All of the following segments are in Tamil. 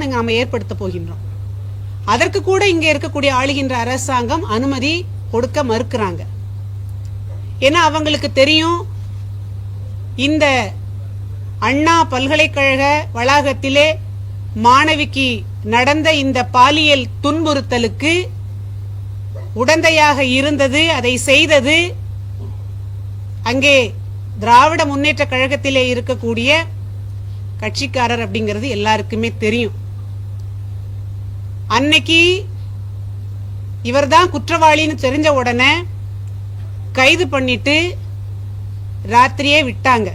தான் நாம ஏற்படுத்த போகின்றோம். அதற்கு கூட இங்க இருக்கக்கூடிய ஆளுகின்ற அரசாங்கம் அனுமதி கொடுக்க மறுக்கிறாங்க. ஏன்னா அவங்களுக்கு தெரியும், இந்த அண்ணா பல்கலைக்கழக வளாகத்திலே மாணவிக்கு நடந்த இந்த பாலியல் துன்புறுத்தலுக்கு உடந்தையாக இருந்தது, அதை செய்தது அங்கே திராவிட முன்னேற்ற கழகத்திலே இருக்கக்கூடிய கட்சிக்காரர் அப்படிங்கிறது எல்லாருக்குமே தெரியும். அன்னைக்கு இவர்தான் குற்றவாளின்னு தெரிஞ்ச உடனே கைது பண்ணிட்டு ராத்திரியே விட்டாங்க.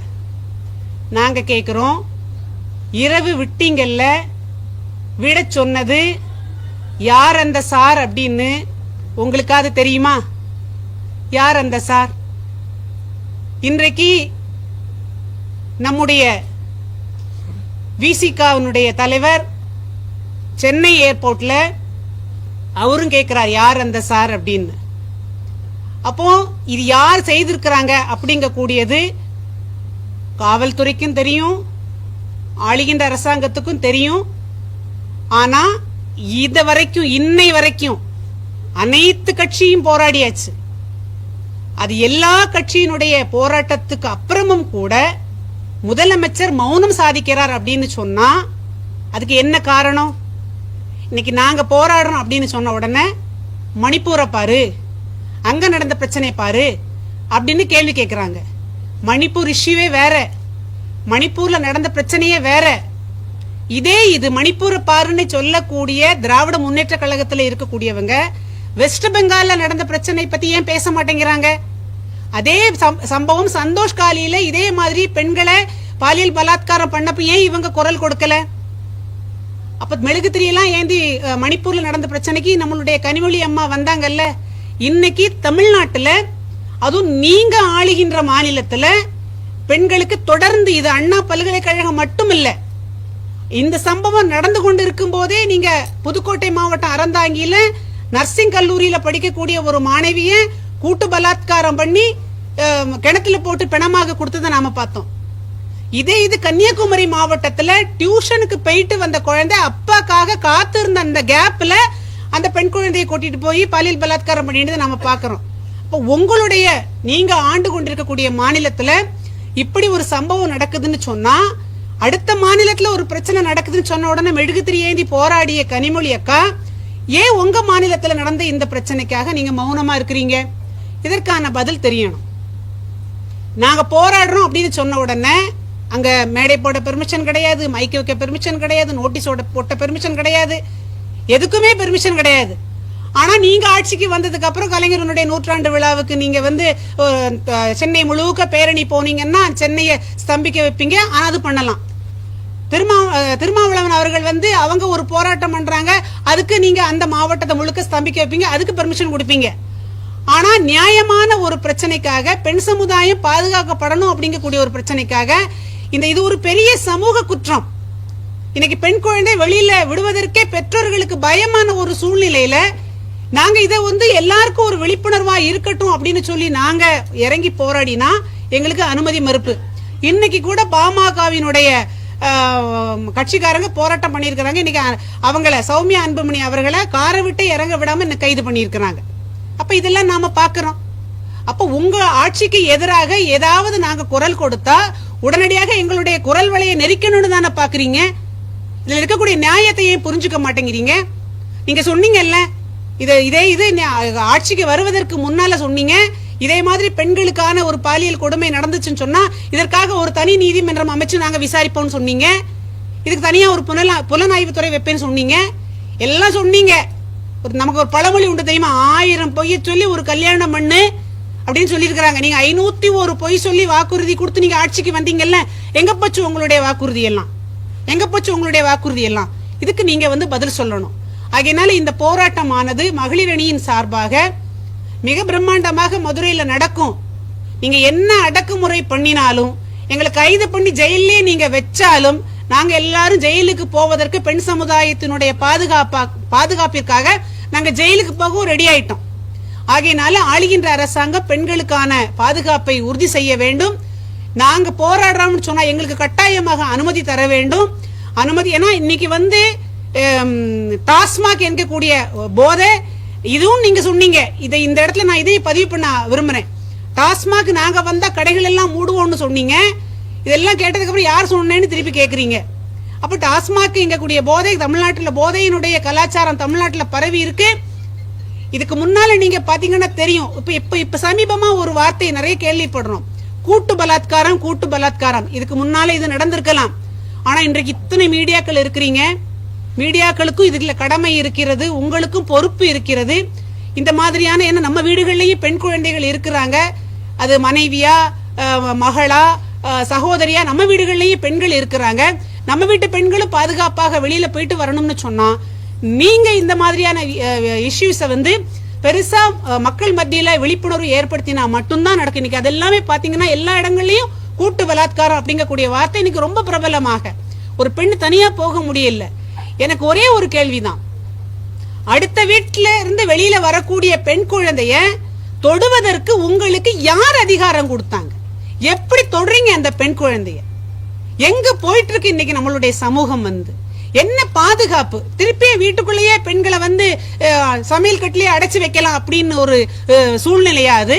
நாங்க கேக்குறோம், இரவு விட்டீங்கல்ல, விட சொன்னது யார் அந்த சார் அப்படின்னு உங்களுக்காவது தெரியுமா? யார் அந்த சார்? இன்றைக்கு நம்முடைய விசிகாவுடைய தலைவர் சென்னை ஏர்போர்ட்ல அவரும் கேட்கிறார், யார் அந்த சார் அப்படின்னு. அப்போ இது யார் செய்திருக்கிறாங்க அப்படிங்க கூடியது காவல்துறைக்கும் தெரியும், ஆளுகின்ற அரசாங்கத்துக்கும் தெரியும். ஆனா இத வரைக்கும், இன்னை வரைக்கும் அனைத்து கட்சியும் போராடியாச்சு. அது எல்லா கட்சியினுடைய போராட்டத்துக்கு அப்புறமும் கூட முதலமைச்சர் மௌனம் சாதிக்கிறார் அப்படின்னு சொன்னா அதுக்கு என்ன காரணம்? இன்னைக்கு நாங்க போராடுறோம் அப்படின்னு சொன்ன உடனே மணிப்பூரை பாரு, அங்க நடந்த பிரச்சனை பாரு அப்படின்னு கேள்வி கேட்கிறாங்க. மணிப்பூர் இஷ்யூவே வேற, மணிப்பூர்ல நடந்த பிரச்சனையே வேற. இது மணிப்பூரை பாருன்னு சொல்லக்கூடிய திராவிட முன்னேற்ற கழகத்தில் இருக்கக்கூடியவங்க வெஸ்ட் பெங்கால்ல நடந்த பிரச்சனை பத்தி ஏன் பேச மாட்டேங்கிறாங்க? அதே சம்பவம் சந்தோஷ் காலியில இதே மாதிரி பெண்களை பாலியல் பலாத்காரம் பண்ணப்ப ஏன் இவங்க குரல் கொடுக்கல? அப்ப மெழுகுத்திரியெல்லாம் ஏந்தி மணிப்பூர்ல நடந்த பிரச்சனைக்கு நம்மளுடைய கனிமொழி அம்மா வந்தாங்கல்ல. இன்னைக்கு தமிழ்நாட்டுல, அதுவும் நீங்க ஆளுகின்ற மாநிலத்துல பெண்களுக்கு தொடர்ந்து, இது அண்ணா பல்கலைக்கழகம் மட்டும் இல்ல, இந்த சம்பவம் நடந்து கொண்டு இருக்கும் போதே நீங்க புதுக்கோட்டை மாவட்டம் அறந்தாங்கியில நர்சிங் கல்லூரியில படிக்கக்கூடிய ஒரு மாணவிய கூட்டு பலாத்காரம் பண்ணி கிணத்துல போட்டு பிணமாக கொடுத்ததை நாம பார்த்தோம். இது கன்னியாகுமரி மாவட்டத்துல டியூஷனுக்கு போயிட்டு வந்த குழந்தை அப்பாக்காக காத்து இருந்த அந்த கேப்ல அந்த பெண் குழந்தையை கூட்டிட்டு போய் பாலியல் பலாத்காரம் பண்ணிட்டு நாம பாக்குறோம். அப்ப உங்களுடைய, நீங்க ஆண்டு கொண்டிருக்கக்கூடிய மாநிலத்துல இப்படி ஒரு சம்பவம் நடக்குதுன்னு சொன்னா, அடுத்த மாநிலத்துல ஒரு பிரச்சனை நடக்குதுன்னு சொன்ன உடனே மெழுகுதிரி ஏந்தி போராடிய கனிமொழி அக்கா ஏன் உங்க மாநிலத்துல நடந்த இந்த பிரச்சனைக்காக நீங்க மௌனமா இருக்கிறீங்க? இதற்கான பதில் தெரியணும். நாங்க போராடுறோம் அப்படின்னு சொன்ன உடனே அங்க மேடை போட பெர்மிஷன் கிடையாது, மைக் வைக்க பெர்மிஷன் கிடையாது, நோட்டீஸ் போட்ட பெர்மிஷன் கிடையாது, எதுக்குமே பெர்மிஷன் கிடையாது. ஆனா நீங்க ஆட்சிக்கு வந்ததுக்கு அப்புறம் கலைஞருடைய 100ஆண்டு விழாவுக்கு நீங்க சென்னை முழுக்க பேரணி போனீங்கன்னா சென்னையை ஸ்தம்பிக்க வைப்பீங்க. ஆனா அது பண்ணலாம். திருமாவளவன் அவர்கள் அவங்க ஒரு போராட்டம் பண்றாங்க, அதுக்கு நீங்க அந்த மாவட்டத்தை முழுக்க ஸ்தம்பிக்க வைப்பீங்க, அதுக்கு பெர்மிஷன் கொடுப்பீங்க. ஆனா நியாயமான ஒரு பிரச்சனைக்காக, பெண் சமுதாயம் பாதுகாக்கப்படணும் அப்படிங்கக்கூடிய ஒரு பிரச்சனைக்காக இது ஒரு பெரிய சமூக குற்றம். இன்னைக்கு பெண் குழந்தை வெளியில விடுவதற்கே பெற்றோர்களுக்கு பயமான ஒரு சூழ்நிலையில நாங்க எல்லாருக்கும் ஒரு விழிப்புணர்வா இருக்கட்டும் அப்படின்னு சொல்லி நாங்க இறங்கி போராடினா எங்களுக்கு அனுமதி மறுப்பு. இன்னைக்கு கூட பாமகவினுடைய கட்சிக்காரங்க போராட்டம் பண்ணியிருக்கிறாங்க. இன்னைக்கு அவங்கள சௌமியா அன்புமணி அவர்களை காரை விட்டு இறங்க விடாம கைது பண்ணியிருக்கிறாங்க. அப்ப இதெல்லாம் நாம பாக்குறோம். அப்ப உங்க ஆட்சிக்கு எதிராக ஏதாவது நாங்க குரல் கொடுத்தா உடனடியாக எங்களுடைய குரல் வலையை நெரிக்கணும்னு தானே பாக்குறீங்க. இதுல இருக்கக்கூடிய நியாயத்தையே புரிஞ்சுக்க மாட்டேங்கிறீங்க. நீங்க சொன்னீங்கல்ல, இதே ஆட்சிக்கு வருவதற்கு முன்னால சொன்னீங்க, இதே மாதிரி பெண்களுக்கான ஒரு பாலியல் கொடுமை நடந்துச்சுன்னு சொன்னா இதற்காக ஒரு தனி நீதிமன்றம் அமைச்சு நாங்க விசாரிப்போம் சொன்னீங்க. இதுக்கு தனியா ஒரு புலனாய்வு துறை வைப்பேன்னு சொன்னீங்க. எல்லாம் சொன்னீங்க. நமக்கு ஒரு பழமொழி உண்டு தெரியுமா, 1000 பொய்ய சொல்லி ஒரு கல்யாணம் பண்ணு அப்படின்னு சொல்லி இருக்காங்க. நீங்க 501 பொய் சொல்லி வாக்குறுதி கொடுத்து நீங்க ஆட்சிக்கு வந்தீங்கல்ல, எங்க போச்சு உங்களுடைய வாக்குறுதி எல்லாம்? எங்க போச்சு உங்களுடைய வாக்குறுதி எல்லாம்? இதுக்கு நீங்க பதில் சொல்லணும். ஆகையினால இந்த போராட்டமானது மகளிர் அணியின் சார்பாக மிக பிரம்மாண்டமாக மதுரையில நடக்கும். நீங்க என்ன அடக்குமுறை பண்ணினாலும், எங்களை கைது பண்ணி ஜெயிலே நீங்க வச்சாலும், நாங்க எல்லாரும் ஜெயிலுக்கு போவதற்கு பெண் சமுதாயத்தினுடைய பாதுகாப்பிற்காக நாங்க ஜெயிலுக்கு போகவும் ரெடி ஆயிட்டோம். ஆகையினால ஆளுகின்ற அரசாங்கம் பெண்களுக்கான பாதுகாப்பை உறுதி செய்ய வேண்டும். நாங்க போராடுறோம்னு சொன்னா எங்களுக்கு கட்டாயமாக அனுமதி தர வேண்டும். அனுமதி, ஏன்னா இன்னைக்கு டாஸ்மாக் என்கக்கூடிய போதை, இதுவும் நீங்க சொன்னீங்க. இதை இந்த இடத்துல நான் இதையும் பதிவு பண்ண விரும்புறேன். டாஸ்மாக் நாங்க வந்தா கடைகள் எல்லாம் மூடுவோம்னு சொன்னீங்க. இதெல்லாம் கேட்டதுக்கு அப்புறம் யார் சொன்னேன்னு திருப்பி கேக்குறீங்க. அப்ப டாஸ்மாக் எங்கக்கூடிய போதை, தமிழ்நாட்டில் போதையினுடைய கலாச்சாரம் தமிழ்நாட்டில் பரவி இருக்கு. இதுக்கு முன்னால நீங்க பாத்தீங்கன்னா தெரியும். இப்ப சமீபமா ஒரு வார்த்தை நிறைய கேள்விப்படுறோம், கூட்டு பலாத்காரம், கூட்டு பலாத்காரம். இதுக்கு முன்னால இது நடந்திருக்கலாம். ஆனா இன்றைக்கு இத்தனை மீடியாக்கள் இருக்கிறீங்க, மீடியாக்களுக்கும் இதுல கடமை இருக்கிறது, உங்களுக்கும் பொறுப்பு இருக்கிறது. இந்த மாதிரியான, ஏன்னா நம்ம வீடுகள்லயும் பெண் குழந்தைகள் இருக்கிறாங்க, அது மனைவியா, மகளா, சகோதரியா, நம்ம வீடுகள்லயும் பெண்கள் இருக்கிறாங்க. நம்ம வீட்டு பெண்களும் பாதுகாப்பாக வெளியில போயிட்டு வரணும்னு சொன்னா, நீங்க இந்த மாதிரியான இஷ்யூஸை வந்து பெருசா மக்கள் மத்தியில விழிப்புணர்வு ஏற்படுத்தினா மட்டும்தான் நடக்கும். இன்னைக்கு அது எல்லாமே பாத்தீங்கன்னா எல்லா இடங்கள்லயும் கூட்டு பலாத்காரம் அப்படிங்கக்கூடிய வார்த்தை இன்னைக்கு ரொம்ப பிரபலமாக, ஒரு பெண் தனியா போக முடியல. எனக்கு ஒரே ஒரு கேள்விதான், அடுத்த வீட்டுல இருந்து வெளியில வரக்கூடிய பெண் குழந்தைய தொடுவதற்கு உங்களுக்கு யார் அதிகாரம் கொடுத்தாங்க? எப்படி தொடுறீங்க அந்த பெண் குழந்தைய? எங்க போயிட்டு இருக்கு இன்னைக்கு நம்மளுடைய சமூகம்? வந்து என்ன பாதுகாப்பு? திருப்பி வீட்டுக்குள்ளேயே பெண்களை வந்து சமையல் கட்டிலேயே அடைச்சு வைக்கலாம் அப்படின்னு ஒரு சூழ்நிலையா அது?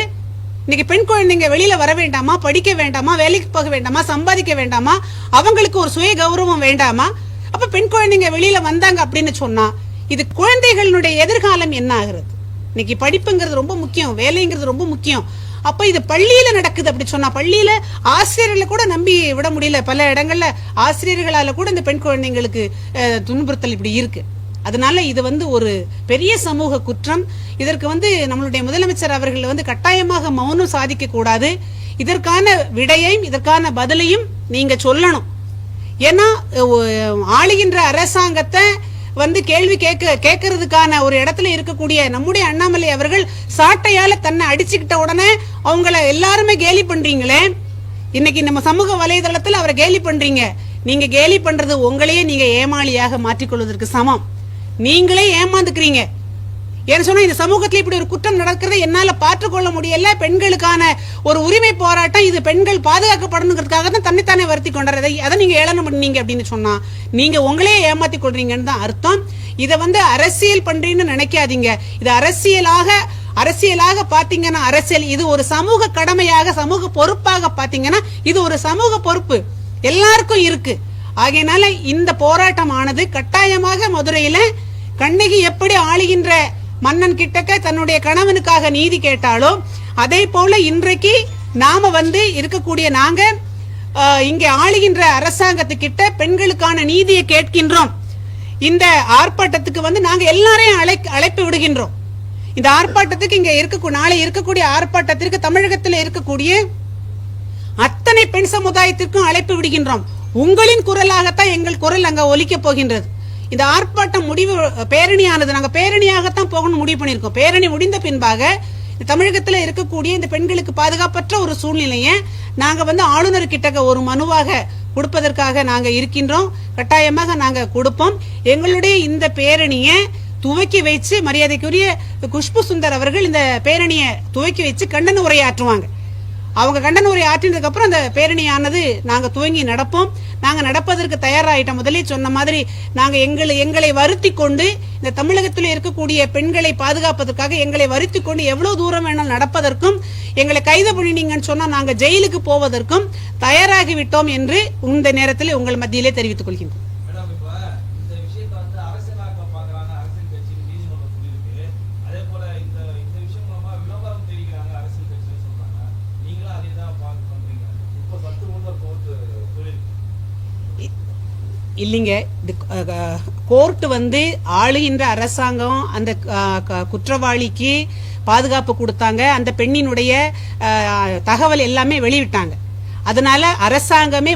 இன்னைக்கு பெண் குழந்தைங்க வெளியில வர வேண்டாமா? படிக்க வேண்டாமா? வேலைக்கு போக வேண்டாமா? சம்பாதிக்க வேண்டாமா? அவங்களுக்கு ஒரு சுய கௌரவம் வேண்டாமா? அப்ப பெண் குழந்தைங்க வெளியில வந்தாங்க அப்படின்னு சொன்னா இது குழந்தைகளுடைய எதிர்காலம் என்ன ஆகுறது? இன்னைக்கு படிப்புங்கிறது ரொம்ப முக்கியம், வேலைங்கிறது ரொம்ப முக்கியம். அப்ப இது பள்ளியில நடக்குது அப்படி சொன்னா, பள்ளியில ஆசிரியர்களை கூட நம்பி விட முடியல. பல இடங்கள்ல ஆசிரியர்களால கூட இந்த பெண் குழந்தைங்களுக்கு துன்புறுத்தல் இப்படி இருக்கு. அதனால இது வந்து ஒரு பெரிய சமூக குற்றம். இதற்கு வந்து நம்மளுடைய முதலமைச்சர் அவர்கள் வந்து கட்டாயமாக மௌனம் சாதிக்க கூடாது. இதற்கான விடையையும் இதற்கான பதிலையும் நீங்க சொல்லணும். ஏன்னா ஆளுகின்ற அரசாங்கத்தை வந்து கேள்வி கேட்கறதுக்கான ஒரு இடத்துல இருக்கக்கூடிய நம்முடைய அண்ணாமலை அவர்கள் சாட்டையால தன்னை அடிச்சுக்கிட்ட உடனே அவங்கள எல்லாருமே கேலி பண்றீங்களே. இன்னைக்கு நம்ம சமூக வலைதளத்துல அவரை கேலி பண்றீங்க. நீங்க கேலி பண்றது உங்களையே நீங்க ஏமாளியாக மாற்றிக்கொள்வதற்கு சமம். நீங்களே ஏமாந்துக்கிறீங்க. ஏன்னு சொன்னா இந்த சமூகத்தில் இப்படி ஒரு குற்றம் நடக்கிறத என்னால பார்த்துக்கொள்ள முடியல. பெண்களுக்கான ஒரு உரிமை போராட்டம், இது பெண்கள் பாதுகாக்கப்படணுங்கிறதுக்காக தான் தன்னைத்தானே வருத்தி கொண்டாரு. அதை நீங்க ஏளனம் பண்ணீங்க அப்படின்னு சொன்னா நீங்க உங்களே ஏமாத்தி கொள்றீங்கன்னு தான் அர்த்தம். இதை வந்து அரசியல் பண்றீங்கன்னு நினைக்காதீங்க. இது அரசியலாக பாத்தீங்கன்னா அரசியல், இது ஒரு சமூக கடமையாக, சமூக பொறுப்பாக பாத்தீங்கன்னா இது ஒரு சமூக பொறுப்பு எல்லாருக்கும் இருக்கு. ஆகையினால இந்த போராட்டமானது கட்டாயமாக மதுரையில கண்ணகி எப்படி ஆளுகின்ற மன்னன் கிட்டக்க தன்னுடைய கணவனுக்காக நீதி கேட்டாலோ அதே போல இன்றைக்கு நாம வந்து இருக்கக்கூடிய நாங்க இங்கே ஆளுகின்ற அரசாங்கத்துக்கிட்ட பெண்களுக்கான நீதியை கேட்கின்றோம். இந்த ஆர்ப்பாட்டத்துக்கு வந்து நாங்க எல்லாரையும் அழைப்பு விடுகின்றோம். இந்த ஆர்ப்பாட்டத்துக்கு இங்க நாளை இருக்கக்கூடிய ஆர்ப்பாட்டத்திற்கு தமிழகத்தில் இருக்கக்கூடிய அத்தனை பெண் சமுதாயத்திற்கும் அழைப்பு விடுகின்றோம். உங்களின் குரலாகத்தான் எங்கள் குரல் அங்க ஒலிக்க போகின்றது. இந்த ஆர்ப்பாட்டம் முடிவு பேரணியானது நாங்க பேரணியாகத்தான் போகணும் முடிவு பண்ணிருக்கோம். பேரணி முடிந்த பின்பாக தமிழகத்தில் இருக்கக்கூடிய இந்த பெண்களுக்கு பாதுகாப்பற்ற ஒரு சூழ்நிலையை நாங்க வந்து ஆளுநர் கிட்ட ஒரு மனுவாக கொடுப்பதற்காக நாங்க இருக்கின்றோம். கட்டாயமாக நாங்க கொடுப்போம். எங்களுடைய இந்த பேரணியை துவக்கி வச்சு மரியாதைக்குரிய குஷ்பு சுந்தர் அவர்கள் இந்த பேரணியை துவக்கி வச்சு கண்டன உரையாற்றுவாங்க. அவங்க கண்டன உரை ஆற்றினதுக்கு அப்புறம் அந்த பேரணியானது நாங்க துவங்கி நடப்போம். நாங்க நடப்பதற்கு தயாராயிட்டோம். முதலே சொன்ன மாதிரி நாங்க எங்களை வருத்தி கொண்டு இந்த தமிழகத்தில் இருக்கக்கூடிய பெண்களை பாதுகாப்பதற்காக எங்களை வருத்தி கொண்டு எவ்வளவு தூரம் வேணாலும் நடப்பதற்கும், எங்களை கைது பண்ணினீங்கன்னு சொன்னா நாங்க ஜெயிலுக்கு போவதற்கும் தயாராகிவிட்டோம் என்று இந்த நேரத்தில் உங்கள் மத்தியிலே தெரிவித்துக் கொள்கின்றோம். இல்லைங்க, கோர்ட் வந்து ஆளுகின்ற அரசாங்கம் அந்த குற்றவாளிக்கு பாதுகாப்பு கொடுத்தாங்க. அந்த பெண்ணினுடைய தகவல் எல்லாமே வெளியிட்டாங்க. அதனால அரசாங்கமே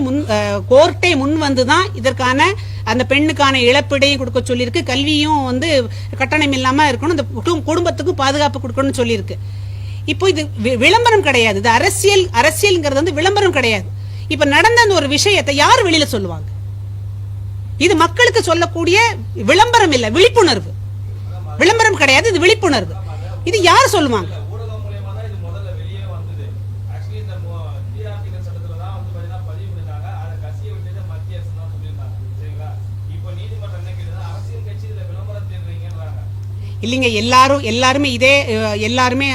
கோர்ட்டை முன் வந்துதான் இதற்கான அந்த பெண்ணுக்கான இழப்பீடையும் கொடுக்க சொல்லியிருக்கு. கல்வியும் வந்து கட்டணம் இல்லாம இருக்கணும், இந்த குடும்பத்துக்கும் பாதுகாப்பு கொடுக்கணும்னு சொல்லியிருக்கு. இப்போ இது விளம்பரம் கிடையாது, இது அரசியல்ங்கிறது வந்து விளம்பரம் கிடையாது. இப்ப நடந்த அந்த ஒரு விஷயத்தை யார் வெளியில சொல்லுவாங்க? இது மக்களுக்கு சொல்லக்கூடிய விளம்பரம் இல்ல, விழிப்புணர்வு. விளம்பரம் கிடையாது, இது விழிப்புணர்வு. இது யார் சொல்லுவாங்க? இல்லைங்க, எல்லாருமே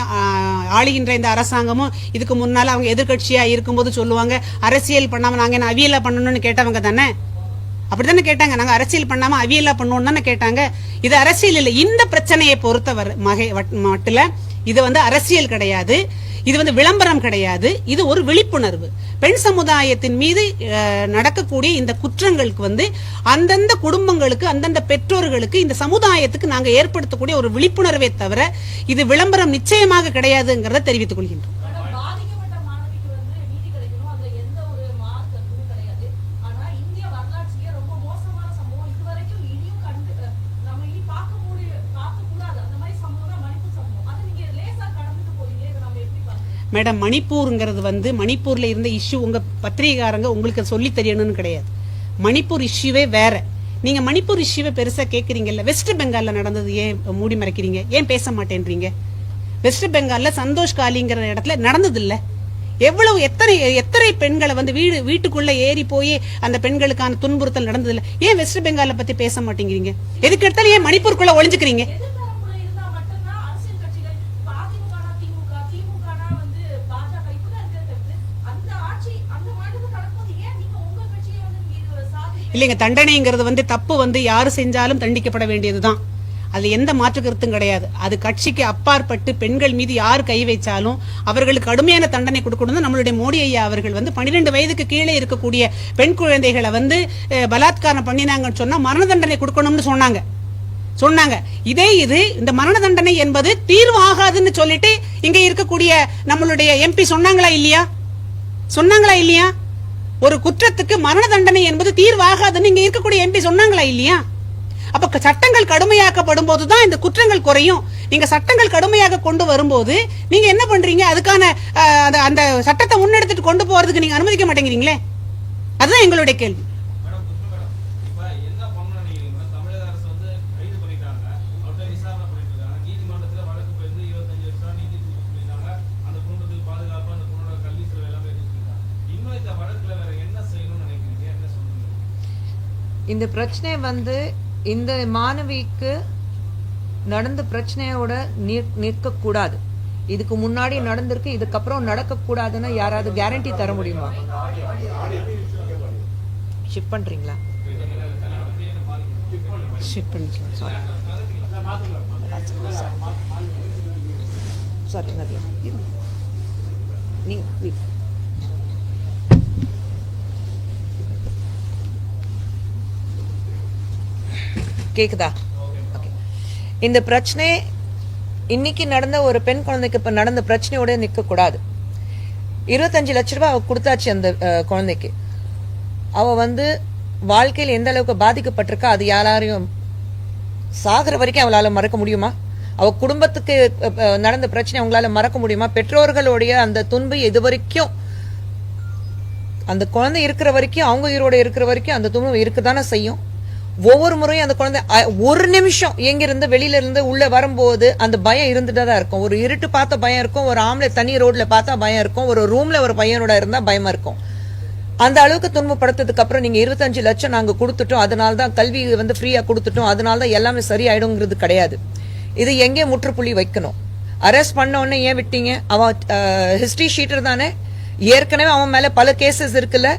ஆளுகின்ற இந்த அரசாங்கமும் இதுக்கு முன்னால அவங்க எதிர்கட்சியா இருக்கும்போது சொல்லுவாங்க, அரசியல் பண்ணாம நாங்க என்ன அவியலா பண்ணணும்னு கேட்டவங்க தானே. அப்படித்தானே கேட்டாங்க, நாங்க அரசியல் பண்ணாம அவியலா பண்ணணும் தானே கேட்டாங்க. இது அரசியல் இல்லை. இந்த பிரச்சனையை பொறுத்தவரை மட்டும் இது அரசியல் கிடையாது, இது விளம்பரம் கிடையாது, இது ஒரு விழிப்புணர்வு. பெண் சமுதாயத்தின் மீது நடக்கக்கூடிய இந்த குற்றங்களுக்கு அந்தந்த குடும்பங்களுக்கு, அந்தந்த பெற்றோர்களுக்கு, இந்த சமுதாயத்துக்கு நாங்க ஏற்படுத்தக்கூடிய ஒரு விழிப்புணர்வை தவிர இது விளம்பரம் நிச்சயமாக கிடையாதுங்கிறத தெரிவித்துக் கொள்கின்றோம். மேடம், மணிப்பூருங்கிறது மணிப்பூர்ல இருந்த இஷ்யூ உங்க பத்திரிகைக்காரங்க உங்களுக்கு சொல்லி தெரியணும்னு கிடையாது. மணிப்பூர் இஷ்யூவே வேற. நீங்க மணிப்பூர் இஷ்யூவை பெருசா கேட்கறீங்கல்ல. வெஸ்ட் பெங்கால்ல நடந்தது ஏன் மூடி மறைக்கிறீங்க, ஏன் பேச மாட்டேன்றீங்க? வெஸ்ட் பெங்கால்ல சந்தோஷ் காலிங்கிற இடத்துல நடந்தது இல்ல. எவ்வளவு எத்தனை பெண்களை வீட்டுக்குள்ள ஏறி போய் அந்த பெண்களுக்கான துன்புறுத்தல் நடந்தது இல்ல. ஏன் வெஸ்ட் பெங்கால பத்தி பேச மாட்டேங்கிறீங்க? எதுக்கு எடுத்தாலும் ஏன் மணிப்பூருக்குள்ள ஒளிஞ்சுக்கிறீங்க? இல்லைங்க, தண்டனைங்கிறது தப்பு யாரு செஞ்சாலும் தண்டிக்கப்பட வேண்டியதுதான். அது எந்த மாற்று கருத்தும் கிடையாது. அது கட்சிக்கு அப்பாற்பட்டு பெண்கள் மீது யார் கை வைச்சாலும் அவர்களுக்கு கடுமையான தண்டனை கொடுக்கணும். நம்மளுடைய மோடி ஐயா அவர்கள் 12 வயதுக்கு கீழே இருக்கக்கூடிய பெண் குழந்தைகளை பலாத்காரம் பண்ணினாங்கன்னு சொன்னா மரண தண்டனை கொடுக்கணும்னு சொன்னாங்க. இது இந்த மரண தண்டனை என்பது தீர்வு ஆகாதுன்னு சொல்லிட்டு இங்க இருக்கக்கூடிய நம்மளுடைய எம்பி சொன்னாங்களா இல்லையா? ஒரு குற்றத்துக்கு மரண தண்டனை என்பது தீர்வாகாதுன்னு இங்க இருக்கக்கூடிய எம்பி சொன்னாங்களா இல்லையா? அப்ப சட்டங்கள் கடுமையாக்கப்படும் போதுதான் இந்த குற்றங்கள் குறையும். நீங்க சட்டங்கள் கடுமையாக கொண்டு வரும்போது நீங்க என்ன பண்றீங்க? அதுக்கான அந்த சட்டத்தை முன்னெடுத்துட்டு கொண்டு போறதுக்கு நீங்க அனுமதிக்க மாட்டேங்கிறீங்களே. அதுதான் எங்களுடைய கேள்வி. இந்த பிரச்சனை இந்த மாணவிக்கு நடந்த பிரச்சனையோட நிற்க கூடாது. இதுக்கு முன்னாடி நடந்திருக்கு, இதுக்கப்புறம் நடக்க கூடாதுன்னு யாராவது கேரண்டி தர முடியுமா? ஷிப் பண்றீங்களா? சாரி நீங்க கேக்குதா? இந்த பிரச்சனை இன்னைக்கு நடந்த ஒரு பெண் குழந்தைக்கு இப்ப நடந்த பிரச்சனையோட நிக்க கூடாது. 25 லட்சம் ரூபாய் அவ கொடுத்தாச்சு அந்த குழந்தைக்கு. அவ வாழ்க்கையில் எந்த அளவுக்கு பாதிக்கப்பட்டிருக்கா அது யாரையும் சாகிற வரைக்கும் அவளால மறக்க முடியுமா? அவ குடும்பத்துக்கு நடந்த பிரச்சனை அவங்களால மறக்க முடியுமா? பெற்றோர்களுடைய அந்த துன்பு இது வரைக்கும் அந்த குழந்தை இருக்கிற வரைக்கும், அவங்க உயிரோட இருக்கிற வரைக்கும் அந்த துன்பு இருக்குதானே செய்யும். ஒவ்வொரு முறையும் அந்த குழந்தை ஒரு நிமிஷம் எங்கிருந்து வெளியில இருந்து உள்ள வரும்போது அந்த பயம் இருந்துட்டு தான் இருக்கும். ஒரு இருட்டு பார்த்த பயம் இருக்கும், ஒரு ஆம்பளை தனி ரோட்ல பார்த்தா பயம் இருக்கும், ஒரு ரூம்ல ஒரு பையனோட இருந்தா பயமா இருக்கும். அந்த அளவுக்கு துன்பப்படுத்ததுக்கு அப்புறம் நீங்க 25 லட்சம் நாங்க கொடுத்துட்டோம், அதனால்தான் கல்வி ஃப்ரீயா கொடுத்துட்டோம், அதனால்தான் எல்லாமே சரியாயிடுங்கிறது கிடையாது. இது எங்கே முற்றுப்புள்ளி வைக்கணும்? அரெஸ்ட் பண்ண உடனே ஏன் விட்டீங்க? அவன் ஹிஸ்டரி ஷீட்டர் தானே, ஏற்கனவே அவன் மேல பல கேசஸ் இருக்குல்ல.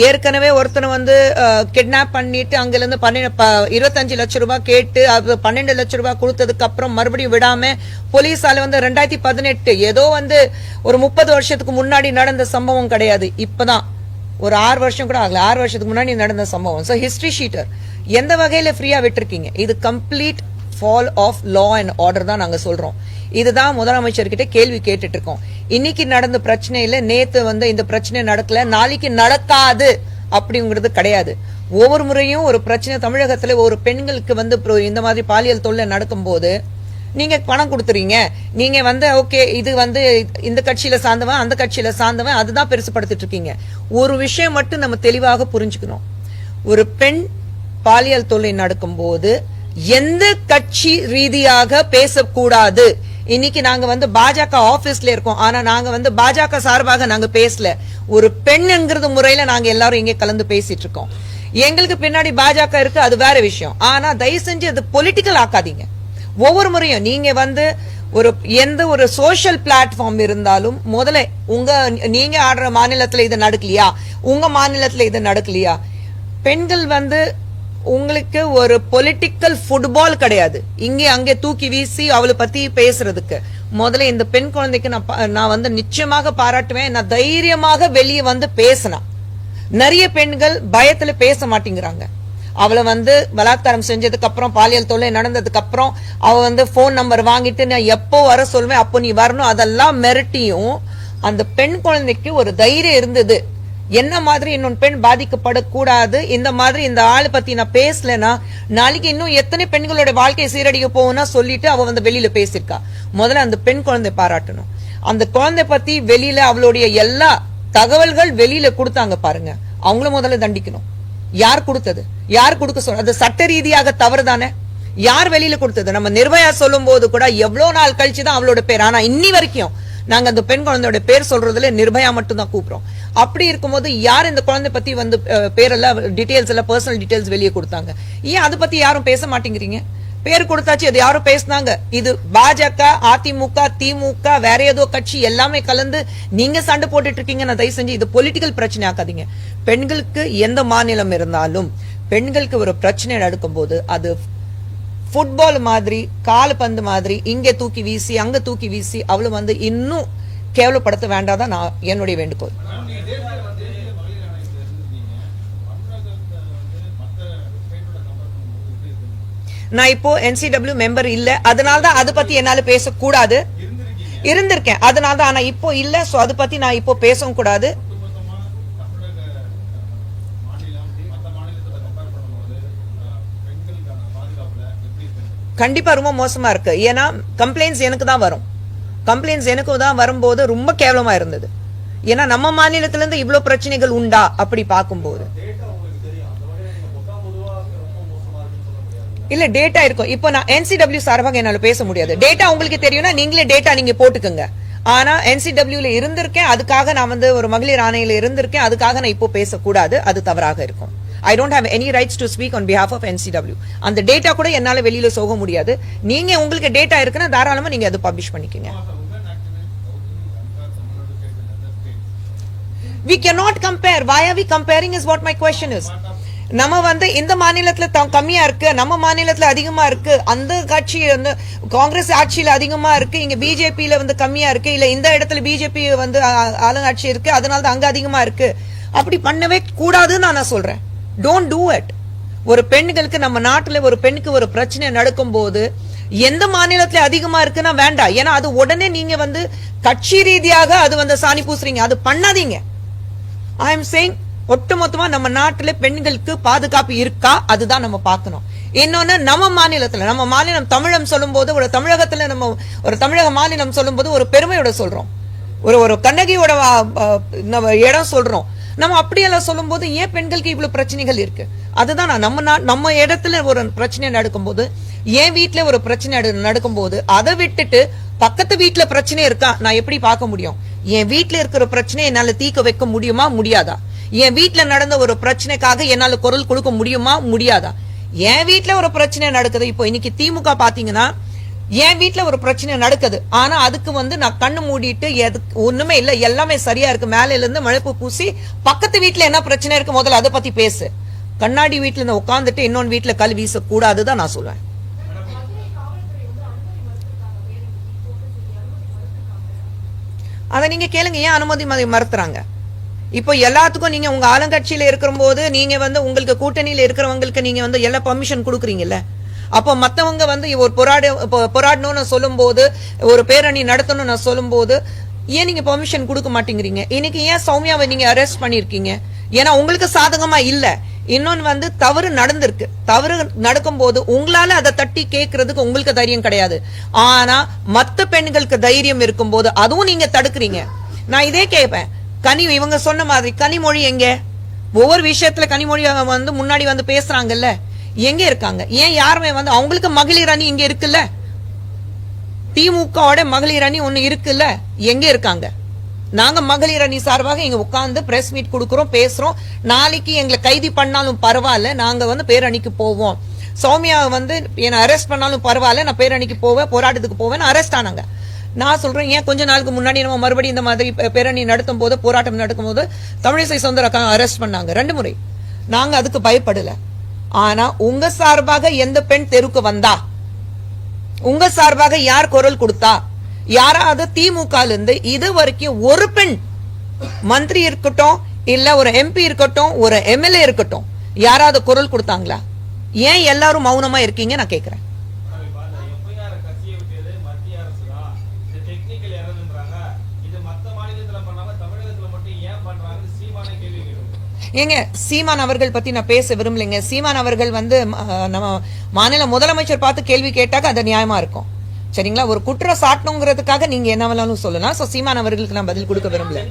ஏற்கனவே ஒருத்தனை கிட்னாப் பண்ணிட்டு அங்கிருந்து 25 லட்சம் ரூபாய் கேட்டு 12 லட்சம் ரூபாய் கொடுத்ததுக்கு அப்புறம் மறுபடியும் விடாம போலீஸால 2018 ஏதோ ஒரு 30 வருஷத்துக்கு முன்னாடி நடந்த சம்பவம் கிடையாது. இப்பதான் ஒரு 6 வருஷம் கூட ஆகல, 6 வருஷத்துக்கு முன்னாடி நடந்த சம்பவம். சோ ஹிஸ்டரி ஷீட்டர் எந்த வகையில ஃப்ரீயா விட்டுருக்கீங்க? இது complete fall of law and order தான் நாங்க சொல்றோம். இதுதான் முதலமைச்சர்கிட்ட கேள்வி கேட்டுட்டு இருக்கோம். இன்னைக்கு நடந்த பிரச்சனையில நேத்து இந்த பிரச்சனை நடக்கல, நாளைக்கு நடக்காது அப்படிங்கிறது கிடையாது. ஒவ்வொரு முறையும் ஒரு பிரச்சனை தமிழகத்துல ஒரு பெண்களுக்கு இந்த மாதிரி பாலியல் தொல்லை நடக்கும் போது நீங்க பணம் கொடுத்துறீங்க. நீங்க ஓகே இது இந்த கட்சியில சார்ந்தவன் அந்த கட்சியில சார்ந்தவன் அதுதான் பெருசுப்படுத்திட்டு இருக்கீங்க. ஒரு விஷயம் மட்டும் நம்ம தெளிவாக புரிஞ்சுக்கணும். ஒரு பெண் பாலியல் தொல்லை நடக்கும் போது எந்த கட்சி ரீதியாக பேசக்கூடாது. இன்னைக்கு நாங்க பாஜக ஆபீஸ்ல இருக்கோம், ஆனா நாங்க பாஜக சார்பாக நாங்க பேசல. ஒரு பெண்ங்கிறது முறையில நாங்க எல்லாரும் இங்க கலந்து பேசிட்டு இருக்கோம். எங்களுக்கு பின்னாடி பாஜக இருக்கு, அது வேற விஷயம். ஆனா தயவு செஞ்சு அது பொலிட்டிக்கல் ஆக்காதீங்க. ஒவ்வொரு முறையும் நீங்க வந்து எந்த ஒரு சோஷியல் பிளாட்ஃபார்ம் இருந்தாலும் முதல்ல நீங்க ஆடுற மாநிலத்துல இது நடக்கலையா, உங்க மாநிலத்துல இது நடக்கலையா. பெண்கள் வந்து உங்களுக்கு ஒரு பொலிட்டிக்கல் ஃபுட்பால் கிடையாது. இங்கே அங்கே தூக்கி வீசி அவளை பத்தி பேசுறதுக்கு முதல்ல இந்த பெண் குழந்தைக்கு நான் வந்து நிச்சயமாக பாராட்டுவேன். நான் தைரியமாக வெளியே வந்து பேசினா. நிறைய பெண்கள் பயத்துல பேச மாட்டேங்கிறாங்க. அவளை வந்து பலாத்காரம் செஞ்சதுக்கு அப்புறம், பாலியல் தொல்லை நடந்ததுக்கு அப்புறம் அவ வந்து போன் நம்பர் வாங்கிட்டு நான் எப்போ வர சொல்லுவேன் அப்போ நீ வரணும் அதெல்லாம் மிரட்டியும் அந்த பெண் குழந்தைக்கு ஒரு தைரியம் இருந்தது. என்ன மாதிரி இன்னொன்று பெண் பாதிக்கப்படக்கூடாது, இந்த மாதிரி இந்த ஆளை பத்தி நான் பேசலன்னா நாளைக்கு இன்னும் எத்தனை பெண்களோட வாழ்க்கையை சீரடிக்க போகும்னா சொல்லிட்டு அவ வந்து வெளியில பேசியிருக்கா. முதல்ல அந்த பெண் குழந்தை பாராட்டணும். அந்த குழந்தை பத்தி வெளியில அவளுடைய எல்லா தகவல்கள் வெளியில கொடுத்தாங்க பாருங்க, அவங்களும் முதல்ல தண்டிக்கணும். யார் கொடுத்தது, யார் கொடுக்க சொல்ற, அது சட்ட ரீதியாக தவறு தானே. யார் வெளியில கொடுத்தது? நம்ம நிர்பயா சொல்லும் போது கூட எவ்வளவு நாள் கழிச்சுதான் அவளோட பேர், ஆனா இன்னி வரைக்கும் நாங்க அந்த பெண் குழந்தையோட பேர் சொல்றதுல நிர்பயா மட்டும் தான் கூப்பிடுறோம். அப்படி இருக்கும்போது யார் இந்த குழந்தை பத்தி வந்து பேரெல்லாம் டீடைல்ஸ் எல்லாம் பர்சனல் டீடைல்ஸ் வெளியே கொடுத்தாங்க? ஏன் அதை பத்தி யாரும் பேச மாட்டேங்கிறீங்க? பேர் கொடுத்தாச்சு, அது யாரும் பேசினாங்க. இது பாஜக, அதிமுக, திமுக, வேற ஏதோ கட்சி எல்லாமே கலந்து நீங்க சண்டை போட்டுட்டு இருக்கீங்க. நான் தயவு செஞ்சு இது பொலிட்டிக்கல் பிரச்சனை ஆக்காதீங்க. பெண்களுக்கு எந்த மாநிலம் இருந்தாலும் பெண்களுக்கு ஒரு பிரச்சனை நடக்கும் போது அது ஃபுட்பால் மாதிரி, கால்பந்து மாதிரி இங்க தூக்கி வீசி அங்க தூக்கி வீசி அவளை வந்து இன்னும் கேவலப்படுத்த வேண்டாதான் நான் என்னுடைய வேண்டுகோள். நான் இப்போ NCW மெம்பர் இல்ல, அதனாலதான் அதை பத்தி என்னால பேசக்கூடாது. இருந்திருக்கேன் அதனாலதான், ஆனா இப்போ இல்ல. சோ அதை பத்தி நான் இப்போ பேசவும் கூடாது. கண்டிப்பா ரொம்ப மோசமா இருக்கு. ஏன்னா கம்ப்ளைண்ட்ஸ் எனக்கு தான் வரும். கம்ப்ளைண்ட்ஸ் எனக்கு தான் வரும்போது ரொம்ப கேவலமா இருந்தது. ஏன்னா நம்ம மாநிலத்துல இருந்து இவ்வளவு பிரச்சனைகள் உண்டா அப்படி பார்க்கும்போது இல்ல டேட்டா இருக்கும். இப்போ நான் NCW சார்பாக என்னால பேச முடியாது. டேட்டா உங்களுக்கு தெரியும்னா நீங்களே டேட்டா நீங்க போட்டுக்கோங்க. ஆனா NCWல இருந்திருக்கேன், அதுக்காக நான் வந்து ஒரு மகளிர் ஆணையில இருந்திருக்கேன், அதுக்காக நான் இப்போ பேசக்கூடாது, அது தவறாக இருக்கும். I don't have any rights to speak on behalf of NCW. அந்த டேட்டா கூட என்னால வெளியில போக முடியாது. நீங்க உங்களுக்கு டேட்டா இருக்குன்னா தாராளமா நீங்க அது பப்ளிஷ் பண்ணிக்கங்க. We cannot compare. Why are we comparing is what my question is. நம்ம வந்து இந்த மாநிலத்துல கம்மியா இருக்கு, நம்ம மாநிலத்துல அதிகமா இருக்கு, அந்த கட்சி வந்து காங்கிரஸ் ஆட்சியில அதிகமா இருக்கு, இங்க பிஜேபியில வந்து கம்மியா இருக்கு, இல்ல இந்த இடத்துல பிஜேபி வந்து ஆளுங்கட்சி இருக்கு அதனால அங்க அதிகமா இருக்கு. அப்படி பண்ணவே கூடாதுன்னு நான் சொல்றேன். Don't do it. ஒரு பெண்களுக்கு நம்ம நாட்டுல ஒரு பெண்ணுக்கு ஒரு பிரச்சனை நடக்கும் போது எந்த மாநிலத்துல அதிகமா இருக்குன்னா வேண்டாம். ஏன்னா அது உடனே நீங்க வந்து கட்சி ரீதியாக அது வந்து சாணி பூசுறீங்க, அது பண்ணாதீங்க. ஐ எம் சேயிங் ஒட்டுமொத்தமா நம்ம நாட்டுல பெண்களுக்கு பாதுகாப்பு இருக்கா அதுதான் நம்ம பார்க்கணும். இன்னொன்னு நம்ம மாநிலம் தமிழம் சொல்லும் போது, ஒரு தமிழகத்துல நம்ம ஒரு தமிழக மாநிலம் சொல்லும் போது ஒரு பெருமையோட சொல்றோம், ஒரு கண்ணகியோட இடம் சொல்றோம். நம்ம அப்படியெல்லாம் சொல்லும் போது ஏன் பெண்களுக்கு இவ்வளவு பிரச்சனைகள் இருக்கு? அதுதான் நம்ம இடத்துல ஒரு பிரச்சனை நடக்கும் போது, என் வீட்டுல ஒரு பிரச்சனை நடக்கும் போது அதை விட்டுட்டு பக்கத்து வீட்டுல பிரச்சனை இருக்கா நான் எப்படி பார்க்க முடியும்? என் வீட்டுல இருக்கிற பிரச்சனை என்னால தீர்க்க வைக்க முடியுமா முடியாதா? என் வீட்டுல நடந்த ஒரு பிரச்சனைக்காக என்னால குரல் கொடுக்க முடியுமா முடியாதா? என் வீட்டுல ஒரு பிரச்சனை நடக்குது. இப்போ இன்னைக்கு திமுக பாத்தீங்கன்னா என் வீட்டுல ஒரு பிரச்சனை நடக்குது, ஆனா அதுக்கு வந்து நான் கண்ணு மூடிட்டு ஒண்ணுமே இல்ல, எல்லாமே சரியா இருக்கு, மேல இருந்து மழைப்பு பூசி பக்கத்து வீட்டுல என்ன பிரச்சனை இருக்கு முதல்ல அதை பத்தி பேசு. கண்ணாடி வீட்டுல இருந்து உட்காந்துட்டு இன்னொன்னு வீட்டுல கல் வீச கூடாதுதான் நான் சொல்லுவேன். அதை நீங்க கேளுங்க, ஏன் அனுமதி மறுத்துறாங்க? இப்போ எல்லாத்துக்கும் நீங்க உங்க ஆளுங்கட்சியில இருக்கிற போது நீங்க வந்து உங்களுக்கு கூட்டணியில இருக்கிறவங்களுக்கு நீங்க வந்து எல்லா பர்மிஷன் கொடுக்குறீங்கல்ல. அப்போ மத்தவங்க வந்து ஒரு போராடணும்னு சொல்லும் போது, ஒரு பேரணி நடத்தணும்னு சொல்லும் போது ஏன் நீங்க பெர்மிஷன் கொடுக்க மாட்டேங்கிறீங்க? இன்னைக்கு ஏன் சௌமியாவை நீங்க அரெஸ்ட் பண்ணிருக்கீங்க? ஏன்னா உங்களுக்கு சாதகமா இல்ல. இன்னொன்னு வந்து தவறு நடந்திருக்கு. தவறு நடக்கும் போது உங்களால அதை தட்டி கேட்கறதுக்கு உங்களுக்கு தைரியம் கிடையாது. ஆனா மத்த பெண்களுக்கு தைரியம் இருக்கும் போது அதுவும் நீங்க தடுக்கிறீங்க. நான் இதே கேட்பேன், இவங்க சொன்ன மாதிரி கனிமொழி எங்க? ஒவ்வொரு விஷயத்துல கனிமொழி வந்து முன்னாடி வந்து பேசுறாங்கல்ல, எங்க இருக்காங்க? ஏன் யாருமே வந்து அவங்களுக்கு மகளிர் அணி இங்க இருக்குல்ல, திமுகவோட மகளிர் அணி ஒண்ணு இருக்குல்ல, எங்க இருக்காங்க? நாங்க மகளிர் அணி சார்பாக இங்க உட்கார்ந்து பிரஸ் மீட் கொடுக்கிறோம், பேசுறோம். நாளைக்கு எங்களை கைது பண்ணாலும் பரவாயில்ல, நாங்க வந்து பேரணிக்கு போவோம். சௌமியா வந்து என்ன அரெஸ்ட் பண்ணாலும் பரவாயில்ல, நான் பேரணிக்கு போவேன், போராட்டத்துக்கு போவேன், அரெஸ்ட் ஆனாங்க. நான் சொல்றேன், ஏன் கொஞ்ச நாளுக்கு முன்னாடி நம்ம மறுபடியும் இந்த மாதிரி பேரணி நடத்தும் போது, போராட்டம் நடக்கும் போது தமிழிசை சவுந்தரராஜன் அரெஸ்ட் பண்ணாங்க 2 முறை. நாங்க அதுக்கு பயப்படல. ஆனா உங்க சார்பாக எந்த பெண் தெருக்கு வந்தா, உங்க சார்பாக யார் குரல் கொடுத்தா, யாராவது திமுக இருந்து இது வரைக்கும் ஒரு பெண் மந்திரி இருக்கட்டும், இல்ல ஒரு எம்பி இருக்கட்டும், ஒரு எம்எல்ஏ இருக்கட்டும், யாராவது குரல் கொடுத்தாங்களா? ஏன் எல்லாரும் மௌனமா இருக்கீங்க நான் கேக்குறேன். ஏங்க சீமான் அவர்கள் பத்தி நான் பேச விரும்பலைங்க. சீமான் அவர்கள் வந்து நம்ம மாநில முதலமைச்சர் பார்த்து கேள்வி கேட்டாக்க அது நியாயமா இருக்கும். சரிங்களா? ஒரு குற்றம் சாட்டணுங்கிறதுக்காக நீங்க என்ன வேணாலும் சொல்லலாம். சோ சீமான் அவர்களுக்கு நான் பதில் கொடுக்க விரும்பல.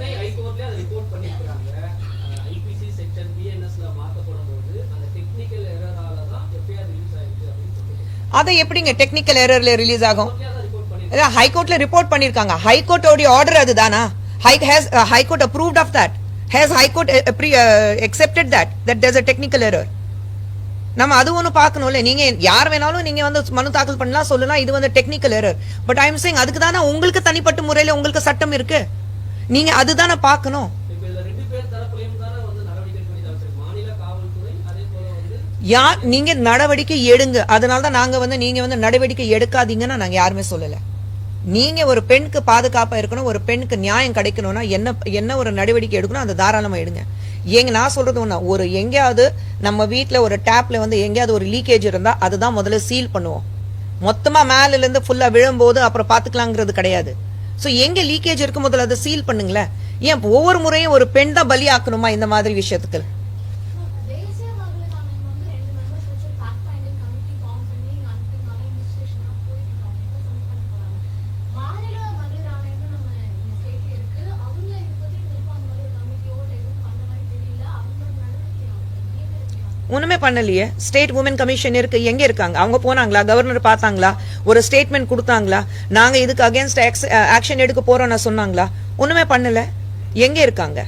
அதை எப்படிங்க டெக்னிக்கல் எரர்ல ரிலீஸ் ஆகும்? ஹைகோர்ட்ல ரிப்போர்ட் பண்ணிருக்காங்க. ஹைகோர்ட்டோட ஆர்டர் அதுதானா? High court approved of that. Has High Court accepted that there's a technical error? நம்ம அது ஒண்ணு பார்க்கணும்ல. நீங்க யார் வேணாலும் நீங்க வந்து மனு தாக்கல் பண்ணலாம், சொல்லலாம் இது வந்து technical error. But I am saying அதுக்கு தானே உங்களுக்கு தனிப்பட்ட முறையில உங்களுக்கு சட்டம் இருக்கு. நீங்க அதுதானே பார்க்கணும். யார் நீங்க நடவடிக்கை எடுங்க. அதனால தான் நாங்க வந்து நீங்க வந்து நடவடிக்கை எடுக்காதீங்கன்னு நாங்க யாருமே சொல்லல. நீங்க ஒரு பெண்ணுக்கு பாதுகாப்பா இருக்கணும், ஒரு பெண்ணுக்கு நியாயம் கிடைக்கணும்னா என்ன ஒரு நடவடிக்கை எடுக்கணும், அந்த தாராளமா எடுங்க. நான் சொல்றது ஒண்ணா, ஒரு எங்கேயாவது நம்ம வீட்டுல ஒரு டேப்ல வந்து எங்கேயாவது ஒரு லீக்கேஜ் இருந்தா அதுதான் முதல்ல சீல் பண்ணுவோம். மொத்தமா மேல இருந்து ஃபுல்லா விழும்போது அப்புறம் பாத்துக்கலாங்கிறது கிடையாது. சோ எங்க லீக்கேஜ் இருக்கும் முதல்ல அதை சீல் பண்ணுங்களேன். ஏன் ஒவ்வொரு முறையும் ஒரு பெண் தான் பலியாக்கணுமா இந்த மாதிரி விஷயத்துக்கு? ஒண்ணுமே பண்ணலையே. ஸ்டேட் உமன் கமிஷன் இருக்கு, எங்க இருக்காங்க? அவங்க போனாங்களா? கவர்னர் பார்த்தாங்களா? ஒரு ஸ்டேட்மெண்ட் கொடுத்தாங்களா? நாங்க இதுக்கு அகேன்ஸ்ட் ஆக்ஷன் எடுக்க போறோம் சொன்னாங்களா? ஒண்ணுமே பண்ணல. எங்க இருக்காங்க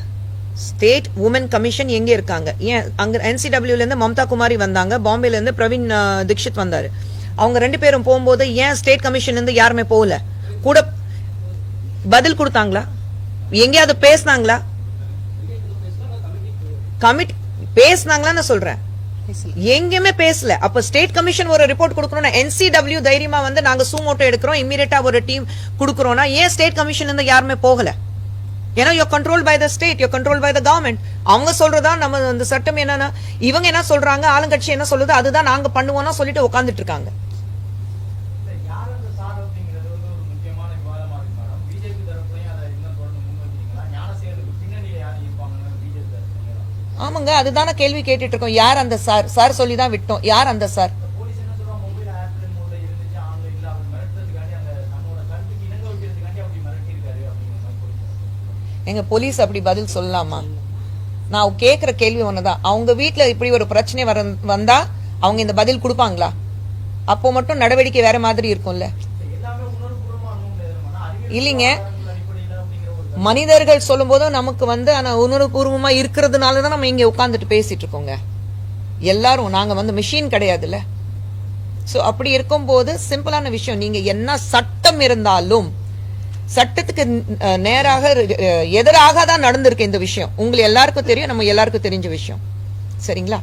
ஸ்டேட் உமன் கமிஷன்? எங்க இருக்காங்க? ஏன் அங்க NCWல இருந்து மம்தா குமாரி வந்தாங்க, பாம்பேல இருந்து பிரவீன் தீக்ஷித் வந்தாரு. அவங்க 2 பேரும் போகும்போது ஏன் ஸ்டேட் கமிஷன்ல இருந்து யாருமே போகல? கூட பதில் கொடுத்தாங்களா? எங்கேயாவது பேசினாங்களா? கமிட்டி பேசினாங்களான்னு சொல்றேன். எங்கேயுமே பேசல. அப்ப ஸ்டேட் கமிஷன் ஒரு ரிப்போர்ட் கொடுக்கணும்னா NCW தைரியமா வந்து நாங்க சூமோட்டோ எடுக்கிறோம், இம்மீடியட்டா ஒரு டீம் கொடுக்கறோம்னா ஏன் ஸ்டேட் கமிஷன்ல இருந்து யாருமே போகல? ஏன்னா you control by the state, you control by the government. அவங்க சொல்றதா நம்ம அந்த சட்டம் என்னன்னா, இவங்க என்ன சொல்றாங்க, ஆளுங்கட்சி என்ன சொல்லுது, அதுதான் நாங்க பண்ணுவோம்னா சொல்லிட்டு உட்காந்துட்டு இருக்காங்க. ஆமாங்க, அதுதான கேள்வி கேட்டுட்டு இருக்கோம். யார் அந்த சார்? சார் சொல்லிதான் விட்டோம். யார் அந்த சார்? எங்க போலீஸ் அப்படி பதில் சொல்லலாமா? நான் கேக்குற கேள்வி ஒண்ணுதான். அவங்க வீட்டுல இப்படி ஒரு பிரச்சனை வந்தா அவங்க இந்த பதில் கொடுப்பாங்களா? அப்போ மட்டும் நடவடிக்கை வேற மாதிரி இருக்கும்ல. இல்லைங்க, மனிதர்கள் சொல்லும் போதும் நமக்கு வந்து ஆனா உணர்வுபூர்வமா இருக்கிறதுனாலதான் நம்ம இங்க உட்கார்ந்துட்டு பேசிட்டு இருக்கோங்க. எல்லாரும் நாங்க வந்து மிஷின் கிடையாதுல்ல. சோ அப்படி இருக்கும் போது சிம்பிளான விஷயம், நீங்க என்ன சட்டம் இருந்தாலும் சட்டத்துக்கு நேராக எதிராக தான் நடந்திருக்கு இந்த விஷயம். உங்களுக்கு எல்லாருக்கும் தெரியும், நம்ம எல்லாருக்கும் தெரிஞ்ச விஷயம். சரிங்களா?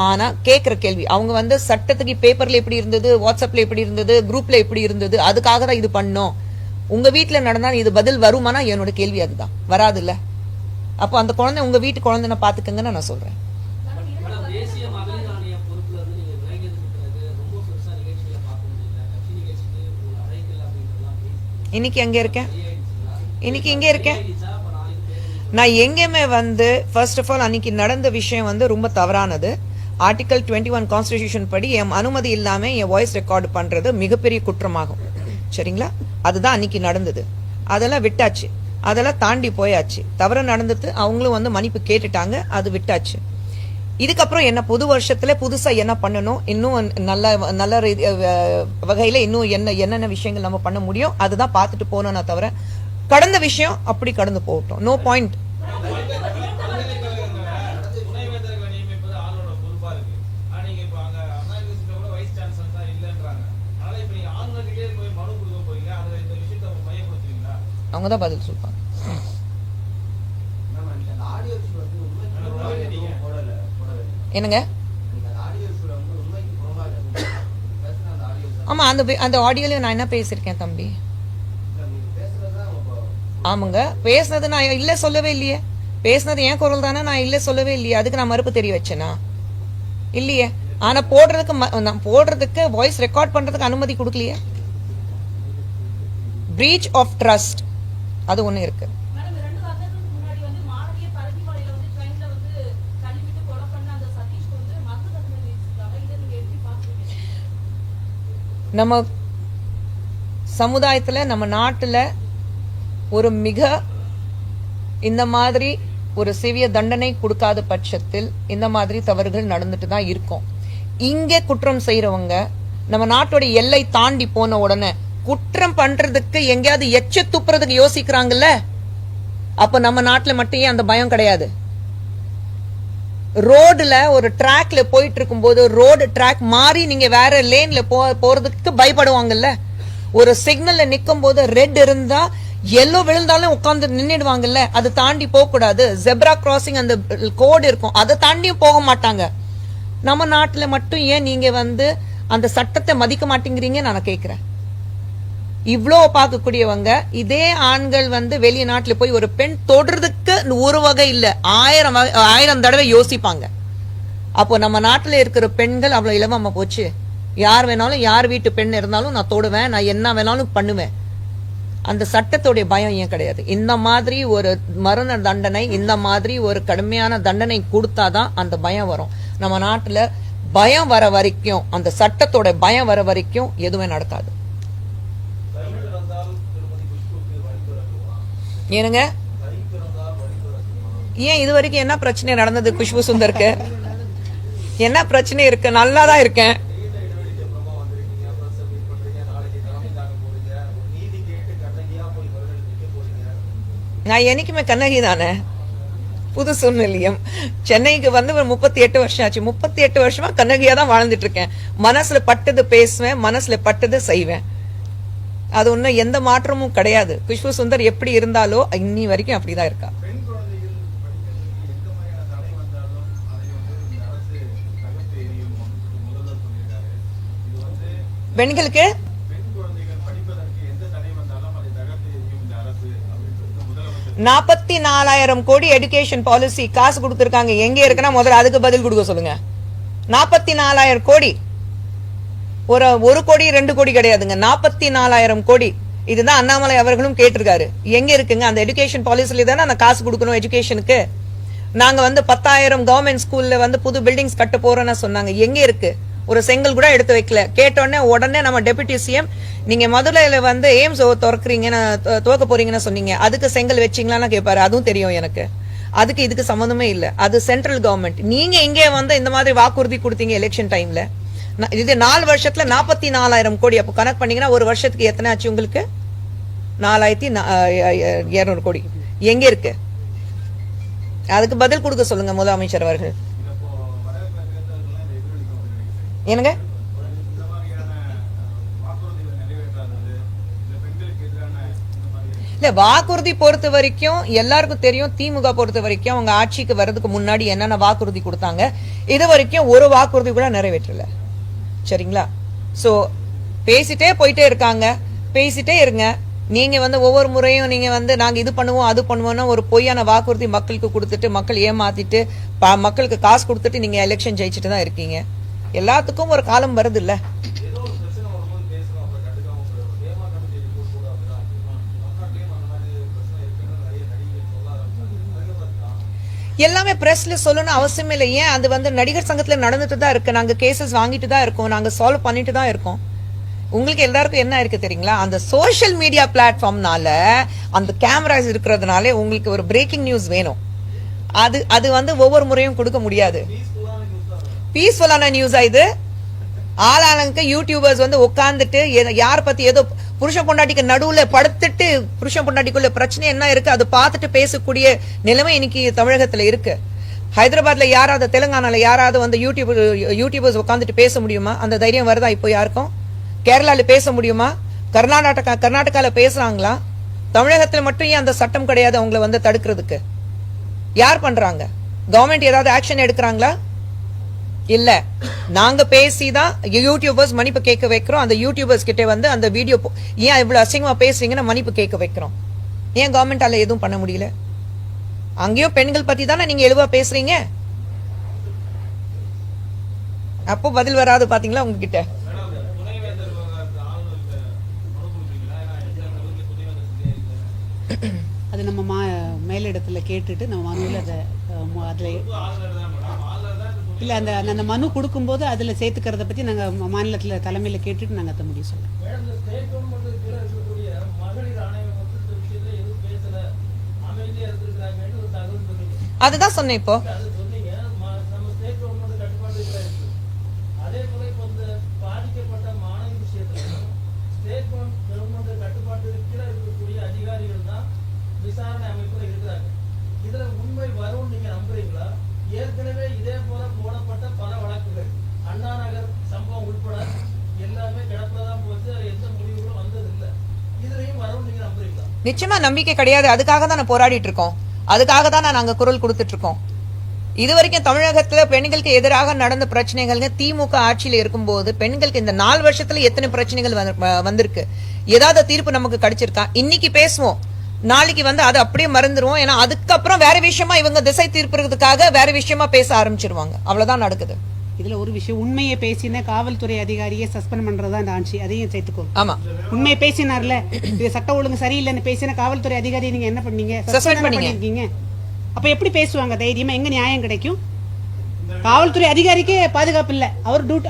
ஆனா கேக்குற கேள்வி, அவங்க வந்து சட்டத்துக்கு பேப்பர்ல எப்படி இருந்தது, வாட்ஸ்அப்ல எப்படி இருந்தது, குரூப்ல எப்படி இருந்தது, அதுக்காக தான் இது பண்ணோம். உங்க வீட்டுல நடந்தா இது பதில் வருமானா? என்னோட கேள்வி அதுதான். வராது இல்ல. அப்போ அந்த குழந்தை உங்க வீட்டு குழந்தைன பாத்துக்கங்கன்னு நான் சொல்றேன். இன்னைக்கு எங்க இருக்கேன்? இன்னைக்கு எங்க இருக்கேன்? நான் எங்கேயுமே வந்து ஃபர்ஸ்ட் ஆஃப் ஆல் அன்னைக்கு நடந்த விஷயம் வந்து ரொம்ப தவறானது. ஆர்டிகல் 21 கான்ஸ்டிடியூஷன் படி என் அனுமதி இல்லாம என் வாய்ஸ் ரெக்கார்டு பண்றது மிகப்பெரிய குற்றமாகும். சரிங்களா? அதுதான் அன்னைக்கு நடந்தது. அதெல்லாம் விட்டாச்சு, அதெல்லாம் தாண்டி போயாச்சு. தவறு நடந்தது, அவங்களும் வந்து மன்னிப்பு கேட்டுட்டாங்க, அது விட்டாச்சு. இதுக்கப்புறம் என்ன புது வருஷத்துல புதுசா என்ன பண்ணணும், இன்னும் நல்ல வகையில இன்னும் என்னென்ன விஷயங்கள் நம்ம பண்ண முடியும் அதுதான் பார்த்துட்டு போனோம்னா தவிர கடந்த விஷயம் அப்படி கடந்து போகட்டும். No point. அவங்க தான் பதில் சொல்லுவாங்க. என்னங்க? ஆமா, அந்த ஆடியோல நான் என்ன பேசியிருக்கேன் தம்பி? ஆமாங்க, பேசுனது நான் இல்ல சொல்லவே இல்லையே. பேசுனது என் குரல் தானே, நான் இல்ல சொல்லவே இல்லையே. அதுக்கு நான் மறுப்பு தெரிய வச்சேனா? இல்லையே. ஆனா போடுறதுக்கு வாய்ஸ் ரெக்கார்ட் பண்றதுக்கு அனுமதி கொடுக்கலையே. பிரீச் ஆஃப் ட்ரஸ்ட் அது ஒண்ணு இருக்கு. நம்ம சமுதாயத்துல நம்ம நாட்டுல ஒரு மிக இந்த மாதிரி ஒரு சிவிய தண்டனை கொடுக்காத பட்சத்தில் இந்த மாதிரி தவறுகள் நடந்துட்டு தான் இருக்கும். இங்க குற்றம் செய்யறவங்க நம்ம நாட்டோட எல்லை தாண்டி போன உடனே குற்றம் பண்றதுக்கு எங்கேயாவது எச்ச துப்புறதுக்கு யோசிக்கிறாங்கல்ல, அப்ப நம்ம நாட்டுல மட்டும் ஏன் அந்த பயம் கிடையாது? ரோடுல ஒரு டிராக்ல போயிட்டு இருக்கும் போது ரோடு டிராக் மாறி நீங்க வேற லேன்ல போறதுக்கு பயப்படுவாங்கல்ல. ஒரு சிக்னல்ல நிக்கும் போது ரெட் இருந்தா எல்லோ விழுந்தாலும் உட்கார்ந்து நின்னுடுவாங்கல்ல. அது தாண்டி போக கூடாது. ஜெப்ரா கிராசிங் அந்த கோடு இருக்கும், அதை தாண்டியும் போக மாட்டாங்க. நம்ம நாட்டுல மட்டும் ஏன் நீங்க அந்த சட்டத்தை மதிக்க மாட்டேங்கிறீங்க நான் கேக்குறேன். இவ்ளோ பார்க்கக்கூடியவங்க இதே ஆண்கள் வெளிநாட்டுல போய் ஒரு பெண் தொடுறதுக்கு ஒரு வகை இல்ல, 1000 தடவை யோசிப்பாங்க. அப்போ நம்ம நாட்டுல இருக்கிற பெண்கள் அவ்வளவு இலவமா போச்சு. யார் வேணாலும், யார் வீட்டு பெண் இருந்தாலும் நான் தொடுவேன், நான் என்ன வேணாலும் பண்ணுவேன். அந்த சட்டத்தோடைய பயம் ஏன் கிடையாது? இந்த மாதிரி ஒரு மரண தண்டனை, இந்த மாதிரி ஒரு கடுமையான தண்டனை கொடுத்தாதான் அந்த பயம் வரும். நம்ம நாட்டுல பயம் வர வரைக்கும், அந்த சட்டத்தோட பயம் வர வரைக்கும் எதுவுமே நடக்காது. ஏனுங்க? ஏன் இது வரைக்கும் என்ன பிரச்சனை நடந்தது? குஷ்பு சுந்தருக்கு என்ன பிரச்சனை இருக்கு? நல்லாதான் இருக்கேன். நான் என்னைக்குமே கண்ணகி தானே. புது சூழ்நிலையம் சென்னைக்கு 38 வருஷம் ஆச்சு. 38 வருஷமா கண்ணகியா தான் வாழ்ந்துட்டு இருக்கேன். மனசுல பட்டது பேசுவேன், மனசுல பட்டது செய்வேன். அது ஒண்ணு எந்த மாற்றமும் கிடையாது. குஷ்பு சுந்தர் எப்படி இருந்தாலோ இன்னி வரைக்கும் அப்படிதான் இருக்கா. பெண்களுக்கு 44,000 கோடி எடுகேஷன் பாலிசி காசு கொடுத்திருக்காங்க. எங்க இருக்குன்னா முதல்ல அதுக்கு பதில் கொடுக்க சொல்லுங்க. 44,000 கோடி, ஒரு கோடி 2 கோடி கிடையாதுங்க, 44,000 கோடி. இதுதான் அண்ணாமலை அவர்களும் கேட்டிருக்காரு. எங்க இருக்குங்க அந்த எடுகேஷன் பாலிசில தானே அந்த காசு கொடுக்கணும் எஜுகேஷனுக்கு. நாங்க 10,000 கவர்மெண்ட் ஸ்கூல்ல புது பில்டிங்ஸ் கட்ட போறோம்னு சொன்னாங்க. எங்க இருக்கு? ஒரு செங்கல் கூட எடுத்து வைக்கல. கேட்டோடனே உடனே நம்ம டெபுட்டி சிஎம், நீங்க முதல்ல எய்ம்ஸ் துறக்குறீங்கன்னு துவக்க போறீங்கன்னு சொன்னீங்க, அதுக்கு செங்கல் வச்சீங்களான்னு கேட்பாரு. அதுவும் தெரியும் எனக்கு. அதுக்கு இதுக்கு சம்பந்தமே இல்ல. அது சென்ட்ரல் கவர்மெண்ட். நீங்க இங்கே இந்த மாதிரி வாக்குறுதி கொடுத்தீங்க எலெக்ஷன் டைம்ல. இது 4 வருஷத்துல 44,000 கோடி. அப்போ கணக்கு பண்ணீங்கன்னா ஒரு வருஷத்துக்கு எத்தனை ஆச்சு உங்களுக்கு? 4,200 கோடி. எங்க இருக்கு? அதுக்கு பதில் கொடுக்க சொல்லுங்க முதலமைச்சர் அவர்கள். என்னங்க? இல்ல, வாக்குறுதி பொறுத்த வரைக்கும் எல்லாருக்கும் தெரியும். திமுக பொறுத்த வரைக்கும் அவங்க ஆட்சிக்கு வர்றதுக்கு முன்னாடி என்னென்ன வாக்குறுதி கொடுத்தாங்க, இது வரைக்கும் ஒரு வாக்குறுதி கூட நிறைவேற்றல. சரிங்களா? சோ பேசிட்டே போயிட்டே இருக்காங்க. பேசிட்டே இருங்க. நீங்க ஒவ்வொரு முறையும் நீங்க நாங்க இது பண்ணுவோம் அது பண்ணுவோம்னா ஒரு பொய்யான வாக்குறுதி மக்களுக்கு கொடுத்துட்டு மக்கள் ஏமாத்திட்டு மக்களுக்கு காசு கொடுத்துட்டு நீங்க எலெக்ஷன் ஜெயிச்சுட்டு தான் இருக்கீங்க. எல்லாத்துக்கும் ஒரு காலம் வருது இல்ல? எல்லாமே பிரஸ்ல சொல்லணும் அவசியம் இல்லை. ஏன் அது நடிகர் சங்கத்துல நடந்துட்டு தான் இருக்கு. நாங்க கேசஸ் வாங்கிட்டு தான் இருக்கோம், நாங்க சால்வ் பண்ணிட்டு தான் இருக்கோம். உங்களுக்கு எல்லாருக்கும் என்ன இருக்கு தெரியுங்களா? அந்த சோசியல் மீடியா பிளாட்ஃபார்ம்னால, அந்த கேமராஸ் இருக்கிறதுனால உங்களுக்கு ஒரு பிரேக்கிங் நியூஸ் வேணும். அது ஒவ்வொரு முறையும் கொடுக்க முடியாது. பீஸ்ஃபுல்லான நியூஸா இது? ஆளாளுக்கு யூடியூபர்ஸ் உட்கார்ந்துட்டு யார் பத்தி ஏதோ புருஷன் பொண்டாட்டிக்கு நடுவுல படுத்துட்டு புருஷன் பொண்டாட்டிக்குள்ள பிரச்சனை என்ன இருக்கு அது பார்த்துட்டு பேசக்கூடிய நிலைமை இன்னைக்கு தமிழகத்துல இருக்கு. ஹைதராபாத்ல யாராவது, தெலுங்கானால யாராவது யூடியூபர்ஸ் உட்காந்துட்டு பேச முடியுமா? அந்த தைரியம் வருதா இப்போ யாருக்கும்? கேரளால பேச முடியுமா? கர்நாடகால பேசுறாங்களா? தமிழகத்துல மட்டும் ஏன் அந்த சட்டம் கிடையாது அவங்கள வந்து தடுக்கிறதுக்கு? யார் பண்றாங்க? கவர்மெண்ட் ஏதாவது ஆக்ஷன் எடுக்கிறாங்களா? இல்ல. நாங்க பேசிதான் யூடியூபர்ஸ் மன்னிப்பு கேட்க வைக்கிறோம். அந்த யூடியூபர்ஸ் கிட்ட வந்து அந்த வீடியோ ஏன் இவ்வளவு அசிங்கமா பேசுறீங்கன்னு மன்னிப்பு கேட்க வைக்கிறோம். ஏன் கவர்மெண்டால எதுவும் பண்ண முடியல? அங்கேயும் பெண்கள் பத்தி தானே நீங்க எழுவா பேசுறீங்க. அப்போ பதில் வராது பாத்தீங்களா உங்ககிட்ட. அது நம்ம மேலிடத்துல கேட்டுட்டு நம்ம மனுவில் அதை அதில் இல்லை அந்த அந்த மனு கொடுக்கும்போது அதில் சேர்த்துக்கிறத பற்றி நாங்கள் மாநிலத்தில் தலைமையில் கேட்டுட்டு நாங்கள் அதை முடிவு சொல்கிறோம். அதுதான் சொன்னேன் இப்போ. விசாரணை அமைப்புல இருக்கிறாங்க. இதுல உண்மை வரும் நீங்க நம்புறீங்களா? ஏற்கனவே இதே போல போடப்பட்ட பல வழக்குகள் அண்ணா நகர் சம்பவம் உட்பட எல்லாமே கிடப்பதான் போச்சு. எந்த முடிவுகளும் வந்தது இல்ல. இதுலயும் வரும் நீங்க நம்புறீங்களா? நிச்சயமா நம்பிக்கை கிடையாது. அதுக்காக தான் நான் போராடிட்டு இருக்கோம். அதுக்காக தான் நாங்க குரல் கொடுத்துட்டு இருக்கோம். இதுவரைக்கும் தமிழகத்துல பெண்களுக்கு எதிராக நடந்த பிரச்சனைகள் திமுக ஆட்சியில இருக்கும்போது பெண்களுக்கு இந்த 4 வருஷத்துல எத்தனை பிரச்சனைகள் வந்திருக்கு? ஏதாவது தீர்ப்பு நமக்கு கிடைச்சிருக்கா? இன்னைக்கு பேசுவோம், நாளைக்கு வந்து அது அப்படியே மறந்துருவோம். ஏன்னா அதுக்கப்புறம் வேற விஷயமா இவங்க திசை தீர்ப்புறதுக்காக வேற விஷயமா பேச ஆரம்பிச்சிருவாங்க. அவ்வளவுதான் நடக்குது. இதுல ஒரு விஷயம், உண்மையை பேசின காவல்துறை அதிகாரியை சஸ்பெண்ட் பண்றதா இந்த ஆட்சி, அதையும் சேர்த்துக்கோ. ஆமா, உண்மையை பேசினார்ல, இது சட்ட ஒழுங்கு சரியில்லைன்னு பேசின காவல்துறை அதிகாரி நீங்க என்ன பண்ணீங்க? சஸ்பெண்ட் பண்ணிருக்கீங்க. அப்ப எப்படி பேசுவாங்க தைரியமா? எங்க நியாயம் கிடைக்கும்? காவல்துறை அதிகாரிக்கே பாதுகாப்பு இல்ல,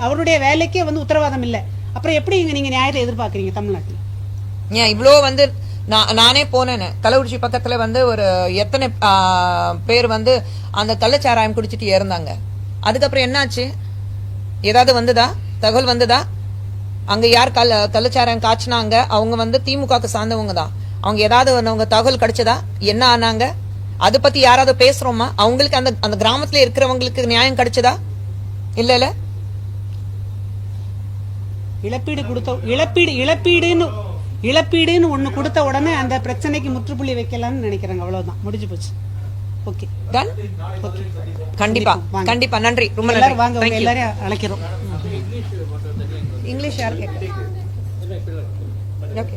அவருடைய வேலைக்கே வந்து உத்தரவாதம் இல்ல, அப்புறம் எப்படி நீங்க நியாயத்தை எதிர்பார்க்கறீங்க தமிழ்நாட்டில்? ஏன் இவ்வளோ வந்து நானே போனேன். கள்ளக்குறிச்சி பக்கத்துல வந்து ஒரு எத்தனை பேர் வந்து அந்த கள்ளச்சாராயம் குடிச்சிட்டு இறந்தாங்க. அதுக்கப்புறம் என்னாச்சு? ஏதாவது வந்ததா? தகவல் வந்ததா? அங்க யார் கள்ளச்சாராயம் காய்ச்சினாங்க? அவங்க வந்து திமுகக்கு சார்ந்தவங்க தான். அவங்க ஏதாவது அவங்க தகவல் கிடைச்சதா? என்ன ஆனாங்க? அதை பத்தி யாராவது பேசுறோமா? அவங்களுக்கு அந்த அந்த கிராமத்துல இருக்கிறவங்களுக்கு நியாயம் கிடைச்சதா? இல்ல. இழப்பீடுன்னு ஒண்ணு கொடுத்த உடனே அந்த பிரச்சனைக்கு முற்றுப்புள்ளி வைக்கலாம்னு நினைக்கிறாங்க. அவ்வளவுதான், முடிஞ்சு போச்சு. Okay, ton. ஓகே, கண்டிப்பா கண்டிப்பா. நன்றி, ரொம்ப நன்றி. எல்லாரும் வாங்க, எல்லாரையும் அழைக்கிறோம். இங்கிலீஷ் யார் கேட்க? ஓகே.